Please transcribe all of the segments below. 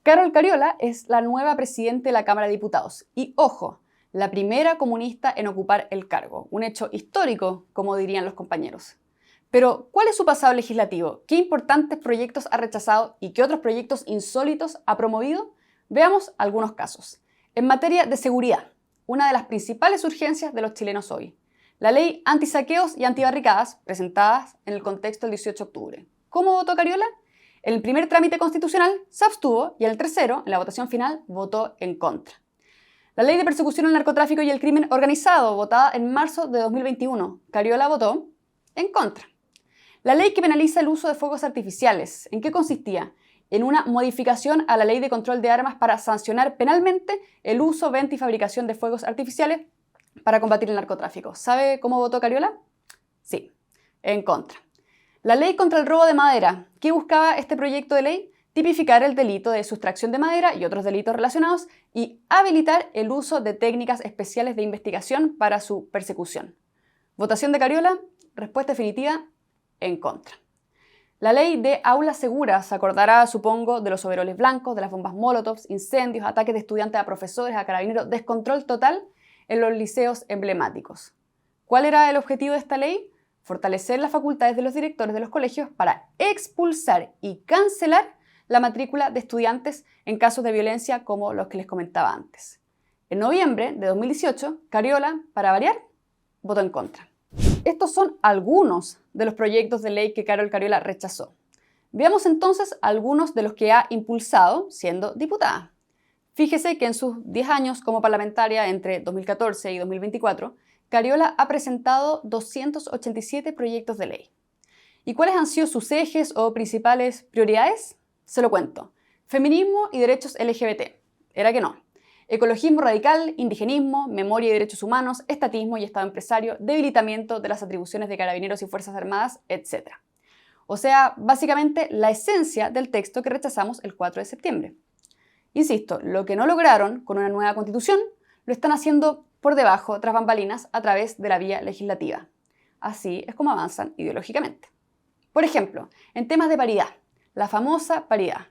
Carol Cariola es la nueva presidenta de la Cámara de Diputados y, ojo, la primera comunista en ocupar el cargo, un hecho histórico, como dirían los compañeros. Pero, ¿cuál es su pasado legislativo? ¿Qué importantes proyectos ha rechazado y qué otros proyectos insólitos ha promovido? Veamos algunos casos. En materia de seguridad, una de las principales urgencias de los chilenos hoy. La ley antisaqueos y antibarricadas, presentadas en el contexto del 18 de octubre. ¿Cómo votó Cariola? En el primer trámite constitucional se abstuvo y en el tercero, en la votación final, votó en contra. La ley de persecución al narcotráfico y el crimen organizado, votada en marzo de 2021, Cariola votó en contra. La ley que penaliza el uso de fuegos artificiales, ¿en qué consistía? En una modificación a la ley de control de armas para sancionar penalmente el uso, venta y fabricación de fuegos artificiales para combatir el narcotráfico. ¿Sabe cómo votó Cariola? Sí, en contra. La ley contra el robo de madera. ¿Qué buscaba este proyecto de ley? Tipificar el delito de sustracción de madera y otros delitos relacionados y habilitar el uso de técnicas especiales de investigación para su persecución. ¿Votación de Cariola? Respuesta definitiva, en contra. La ley de aulas seguras, se acordará, supongo, de los overoles blancos, de las bombas molotov, incendios, ataques de estudiantes a profesores, a carabineros, descontrol total en los liceos emblemáticos. ¿Cuál era el objetivo de esta ley? Fortalecer las facultades de los directores de los colegios para expulsar y cancelar la matrícula de estudiantes en casos de violencia como los que les comentaba antes. En noviembre de 2018, Cariola, para variar, votó en contra. Estos son algunos de los proyectos de ley que Carol Cariola rechazó. Veamos entonces algunos de los que ha impulsado siendo diputada. Fíjese que en sus 10 años como parlamentaria entre 2014 y 2024, Cariola ha presentado 287 proyectos de ley. ¿Y cuáles han sido sus ejes o principales prioridades? Se lo cuento. Feminismo y derechos LGBT. Era que no. Ecologismo radical, indigenismo, memoria y derechos humanos, estatismo y Estado empresario, debilitamiento de las atribuciones de carabineros y fuerzas armadas, etc. O sea, básicamente la esencia del texto que rechazamos el 4 de septiembre. Insisto, lo que no lograron con una nueva constitución, lo están haciendo por debajo, tras bambalinas, a través de la vía legislativa. Así es como avanzan ideológicamente. Por ejemplo, en temas de paridad, la famosa paridad.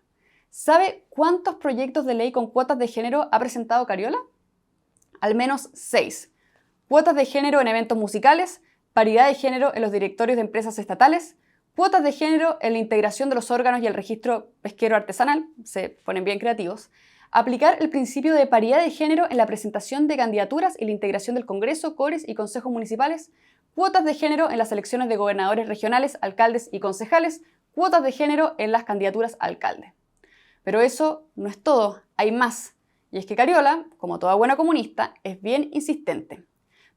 ¿Sabe cuántos proyectos de ley con cuotas de género ha presentado Cariola? Al menos 6. Cuotas de género en eventos musicales, paridad de género en los directorios de empresas estatales, cuotas de género en la integración de los órganos y el registro pesquero artesanal, se ponen bien creativos, aplicar el principio de paridad de género en la presentación de candidaturas y la integración del Congreso, Cores y Consejos Municipales, cuotas de género en las elecciones de gobernadores regionales, alcaldes y concejales, cuotas de género en las candidaturas a alcalde. Pero eso no es todo, hay más. Y es que Cariola, como toda buena comunista, es bien insistente.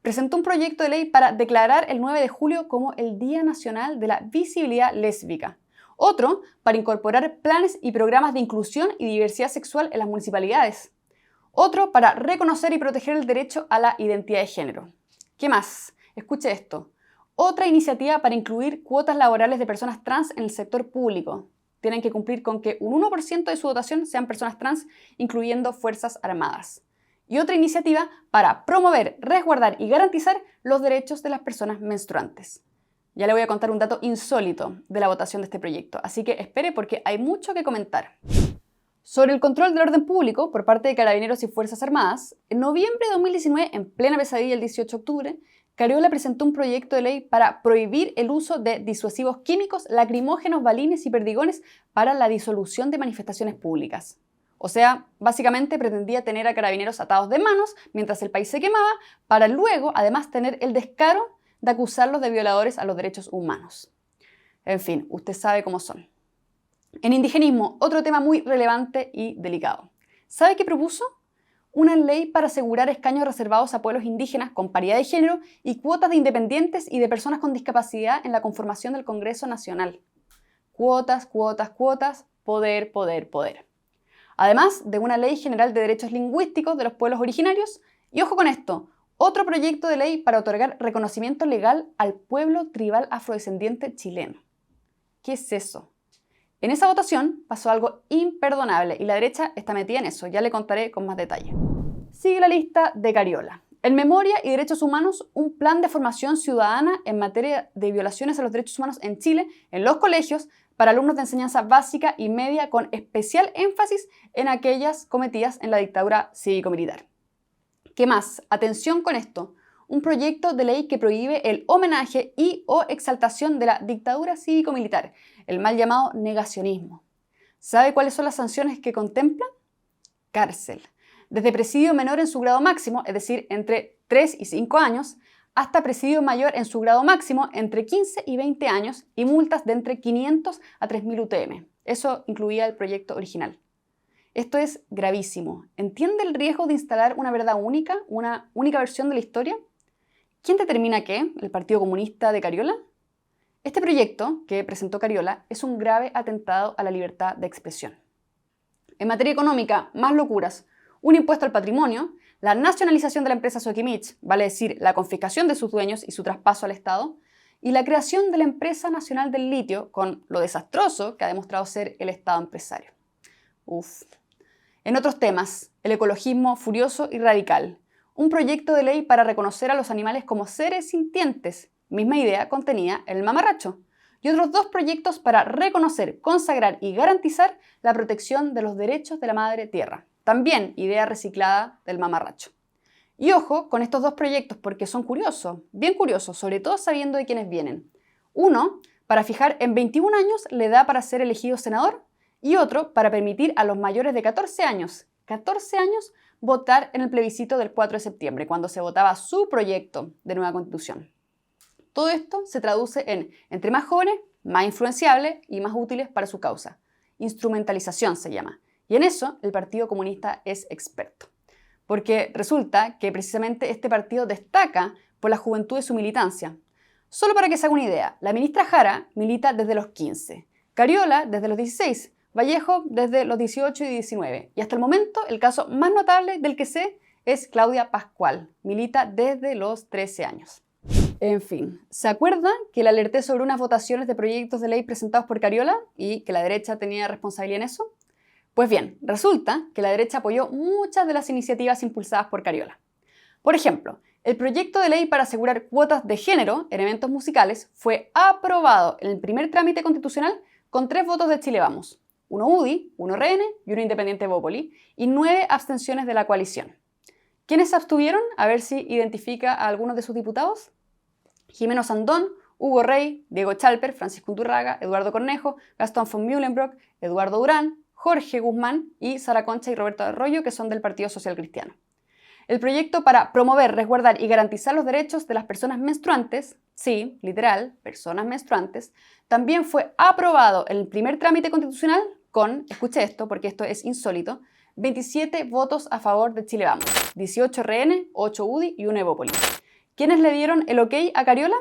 Presentó un proyecto de ley para declarar el 9 de julio como el Día Nacional de la Visibilidad Lésbica. Otro para incorporar planes y programas de inclusión y diversidad sexual en las municipalidades. Otro para reconocer y proteger el derecho a la identidad de género. ¿Qué más? Escuche esto. Otra iniciativa para incluir cuotas laborales de personas trans en el sector público. Tienen que cumplir con que un 1% de su dotación sean personas trans, incluyendo Fuerzas Armadas. Y otra iniciativa para promover, resguardar y garantizar los derechos de las personas menstruantes. Ya le voy a contar un dato insólito de la votación de este proyecto, así que espere porque hay mucho que comentar. Sobre el control del orden público por parte de Carabineros y Fuerzas Armadas, en noviembre de 2019, en plena pesadilla el 18 de octubre, Cariola presentó un proyecto de ley para prohibir el uso de disuasivos químicos, lacrimógenos, balines y perdigones para la disolución de manifestaciones públicas. O sea, básicamente pretendía tener a carabineros atados de manos mientras el país se quemaba, para luego, además, tener el descaro de acusarlos de violadores a los derechos humanos. En fin, usted sabe cómo son. En indigenismo, otro tema muy relevante y delicado. ¿Sabe qué propuso? Una ley para asegurar escaños reservados a pueblos indígenas con paridad de género y cuotas de independientes y de personas con discapacidad en la conformación del Congreso Nacional. Cuotas, cuotas, cuotas, poder, poder, poder. Además de una ley general de derechos lingüísticos de los pueblos originarios, y ojo con esto, otro proyecto de ley para otorgar reconocimiento legal al pueblo tribal afrodescendiente chileno. ¿Qué es eso? En esa votación pasó algo imperdonable y la derecha está metida en eso, ya le contaré con más detalle. Sigue la lista de Cariola. En Memoria y Derechos Humanos, un plan de formación ciudadana en materia de violaciones a los derechos humanos en Chile, en los colegios, para alumnos de enseñanza básica y media con especial énfasis en aquellas cometidas en la dictadura cívico-militar. ¿Qué más? Atención con esto. Un proyecto de ley que prohíbe el homenaje y o exaltación de la dictadura cívico-militar, el mal llamado negacionismo. ¿Sabe cuáles son las sanciones que contempla? Cárcel. Desde presidio menor en su grado máximo, es decir, entre 3 y 5 años, hasta presidio mayor en su grado máximo entre 15 y 20 años y multas de entre 500 a 3.000 UTM. Eso incluía el proyecto original. Esto es gravísimo. ¿Entiende el riesgo de instalar una verdad única, una única versión de la historia? ¿Quién determina qué? ¿El Partido Comunista de Cariola? Este proyecto que presentó Cariola es un grave atentado a la libertad de expresión. En materia económica, más locuras. Un impuesto al patrimonio, la nacionalización de la empresa Sokimich, vale decir, la confiscación de sus dueños y su traspaso al Estado, y la creación de la Empresa Nacional del Litio, con lo desastroso que ha demostrado ser el Estado empresario. En otros temas, el ecologismo furioso y radical. Un proyecto de ley para reconocer a los animales como seres sintientes, misma idea contenía el mamarracho. Y otros 2 proyectos para reconocer, consagrar y garantizar la protección de los derechos de la madre tierra. También idea reciclada del mamarracho. Y ojo con estos 2 proyectos porque son curiosos, bien curiosos, sobre todo sabiendo de quiénes vienen. Uno, para fijar en 21 años la edad para ser elegido senador, y otro, para permitir a los mayores de 14 años, votar en el plebiscito del 4 de septiembre, cuando se votaba su proyecto de nueva constitución. Todo esto se traduce en, entre más jóvenes, más influenciables y más útiles para su causa. Instrumentalización se llama. Y en eso el Partido Comunista es experto. Porque resulta que precisamente este partido destaca por la juventud de su militancia. Solo para que se haga una idea, la ministra Jara milita desde los 15, Cariola desde los 16, Vallejo desde los 18 y 19. Y hasta el momento el caso más notable del que sé es Claudia Pascual, milita desde los 13 años. En fin, ¿se acuerdan que le alerté sobre unas votaciones de proyectos de ley presentados por Cariola y que la derecha tenía responsabilidad en eso? Pues bien, resulta que la derecha apoyó muchas de las iniciativas impulsadas por Cariola. Por ejemplo, el proyecto de ley para asegurar cuotas de género en eventos musicales fue aprobado en el primer trámite constitucional con 3 votos de Chile Vamos, 1 UDI, 1 RN y 1 Independiente Bópoli, y 9 abstenciones de la coalición. ¿Quiénes se abstuvieron? A ver si identifica a algunos de sus diputados. Jimeno Sandón, Hugo Rey, Diego Chalper, Francisco Unturraga, Eduardo Cornejo, Gastón von Mühlenbrock, Eduardo Durán, Jorge Guzmán y Sara Concha y Roberto Arroyo, que son del Partido Social Cristiano. El proyecto para promover, resguardar y garantizar los derechos de las personas menstruantes, sí, literal, personas menstruantes, también fue aprobado en el primer trámite constitucional con, escuche esto porque esto es insólito, 27 votos a favor de Chile Vamos, 18 RN, 8 UDI y 1 Evópoli. ¿Quiénes le dieron el ok a Cariola?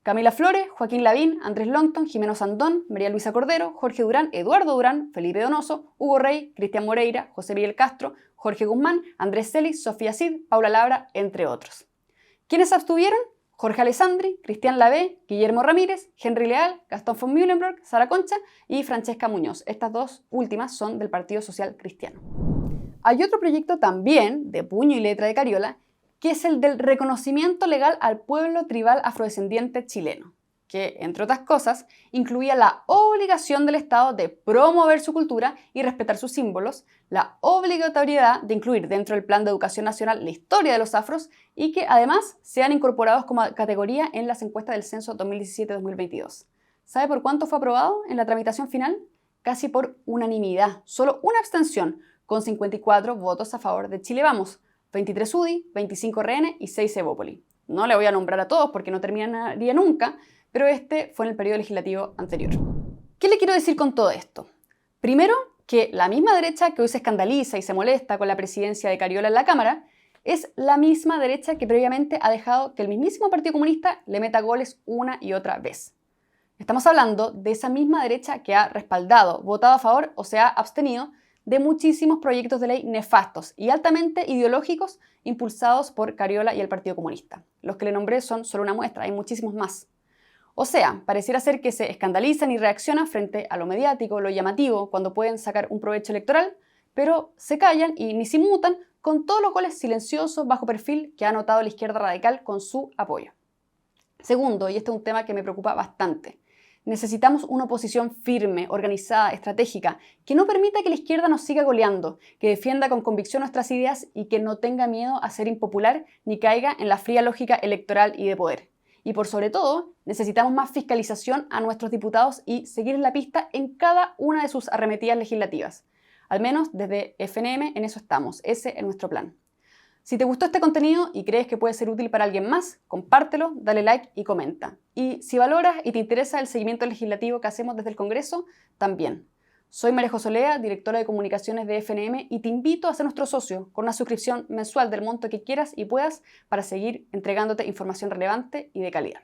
Camila Flores, Joaquín Lavín, Andrés Longton, Jimeno Sandón, María Luisa Cordero, Jorge Durán, Eduardo Durán, Felipe Donoso, Hugo Rey, Cristian Moreira, José Miguel Castro, Jorge Guzmán, Andrés Celis, Sofía Cid, Paula Labra, entre otros. ¿Quiénes se abstuvieron? Jorge Alessandri, Cristian Lavé, Guillermo Ramírez, Henry Leal, Gastón von Mühlenbrock, Sara Concha y Francesca Muñoz. Estas 2 últimas son del Partido Social Cristiano. Hay otro proyecto también, de puño y letra de Cariola, que es el del reconocimiento legal al pueblo tribal afrodescendiente chileno, que, entre otras cosas, incluía la obligación del Estado de promover su cultura y respetar sus símbolos, la obligatoriedad de incluir dentro del Plan de Educación Nacional la historia de los afros y que, además, sean incorporados como categoría en las encuestas del Censo 2017-2022. ¿Sabe por cuánto fue aprobado en la tramitación final? Casi por unanimidad, solo una abstención, con 54 votos a favor de Chile Vamos, 23 UDI, 25 RN y 6 Evópoli. No le voy a nombrar a todos porque no terminaría nunca, pero este fue en el periodo legislativo anterior. ¿Qué le quiero decir con todo esto? Primero, que la misma derecha que hoy se escandaliza y se molesta con la presidencia de Cariola en la Cámara es la misma derecha que previamente ha dejado que el mismísimo Partido Comunista le meta goles una y otra vez. Estamos hablando de esa misma derecha que ha respaldado, votado a favor o se ha abstenido de muchísimos proyectos de ley nefastos y altamente ideológicos impulsados por Cariola y el Partido Comunista. Los que le nombré son solo una muestra, hay muchísimos más. O sea, pareciera ser que se escandalizan y reaccionan frente a lo mediático, lo llamativo, cuando pueden sacar un provecho electoral, pero se callan y ni se inmutan con todos los goles silenciosos bajo perfil que ha anotado la izquierda radical con su apoyo. Segundo, y este es un tema que me preocupa bastante, Necesitamos una oposición firme, organizada, estratégica, que no permita que la izquierda nos siga goleando, que defienda con convicción nuestras ideas y que no tenga miedo a ser impopular ni caiga en la fría lógica electoral y de poder. Y por sobre todo, necesitamos más fiscalización a nuestros diputados y seguir la pista en cada una de sus arremetidas legislativas. Al menos desde FNM en eso estamos, ese es nuestro plan. Si te gustó este contenido y crees que puede ser útil para alguien más, compártelo, dale like y comenta. Y si valoras y te interesa el seguimiento legislativo que hacemos desde el Congreso, también. Soy María José Olea, directora de comunicaciones de FNM, y te invito a ser nuestro socio con una suscripción mensual del monto que quieras y puedas para seguir entregándote información relevante y de calidad.